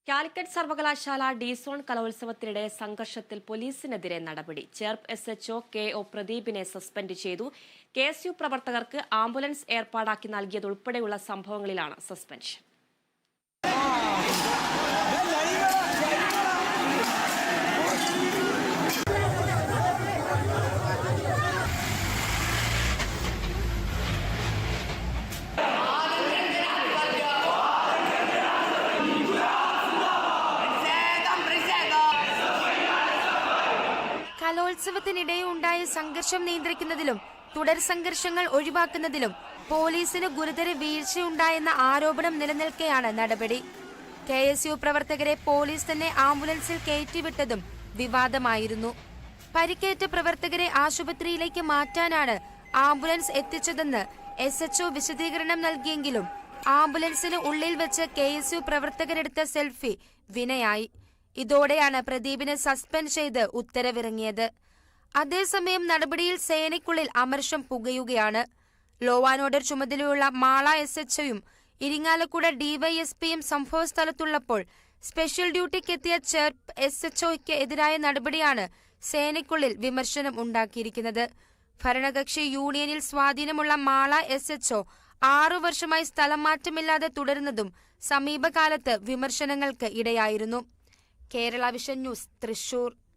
കാലിക്കറ്റ് സർവകലാശാല ഡി-സോൺ കലോത്സവത്തിനിടെ സംഘർഷത്തിൽ പോലീസിനെതിരെ നടപടി. Cherpu SHO K O. പ്രദീപിനെ സസ്പെൻഡ് ചെയ്തു. കെ.എസ്.യു പ്രവർത്തകർക്ക് ആംബുലൻസ് ഏർപ്പാടാക്കി നൽകിയതുൾപ്പെടെയുള്ള സംഭവങ്ങളിലാണ് സസ്പെൻഷൻ. കലോത്സവത്തിനിടെയുണ്ടായ സംഘർഷം നിയന്ത്രിക്കുന്നതിലും തുടർ സംഘർഷങ്ങൾ ഒഴിവാക്കുന്നതിലും പോലീസിന് ഗുരുതര വീഴ്ചയുണ്ടായെന്ന ആരോപണം നിലനിൽക്കെയാണ് നടപടി. കെ.എസ്.യു പ്രവർത്തകരെ പോലീസ് തന്നെ ആംബുലൻസിൽ കയറ്റിവിട്ടതും വിവാദമായിരുന്നു. പരിക്കേറ്റ പ്രവർത്തകരെ ആശുപത്രിയിലേക്ക് മാറ്റാനാണ് ആംബുലൻസ് എത്തിച്ചതെന്ന് എസ്എച്ച്ഒ വിശദീകരണം നൽകിയെങ്കിലും ആംബുലൻസിന് ഉള്ളിൽ വെച്ച് കെ.എസ്.യു പ്രവർത്തകരെടുത്ത സെൽഫി വിനയായി. ഇതോടെയാണ് പ്രദീപിനെ സസ്പെൻഡ് ചെയ്ത് ഉത്തരവിറങ്ങിയത്. അതേസമയം നടപടിയിൽ സേനയ്ക്കുള്ളിൽ അമർഷം പുകയുകയാണ്. ലോ ആൻഡ് ഓർഡർ ചുമതലയുള്ള മാള എസ്എച്ച്ഒയും ഇരിങ്ങാലക്കുട ഡിവൈഎസ്പിയും സംഭവസ്ഥലത്തുള്ളപ്പോൾ സ്പെഷ്യൽ ഡ്യൂട്ടിക്കെത്തിയ ചേർപ്പ് എസ്എച്ച്ഒയ്ക്ക് എതിരായ നടപടിയാണ് സേനയ്ക്കുള്ളിൽ വിമർശനം ഉണ്ടാക്കിയിരിക്കുന്നത്. ഭരണകക്ഷി യൂണിയനിൽ സ്വാധീനമുള്ള മാള എസ്എച്ച്ഒ 6 വർഷമായി സ്ഥലം മാറ്റമില്ലാതെ തുടരുന്നതും സമീപകാലത്ത് വിമർശനങ്ങൾക്ക് ഇടയായിരുന്നു. Kerala Vision News, Thrissur.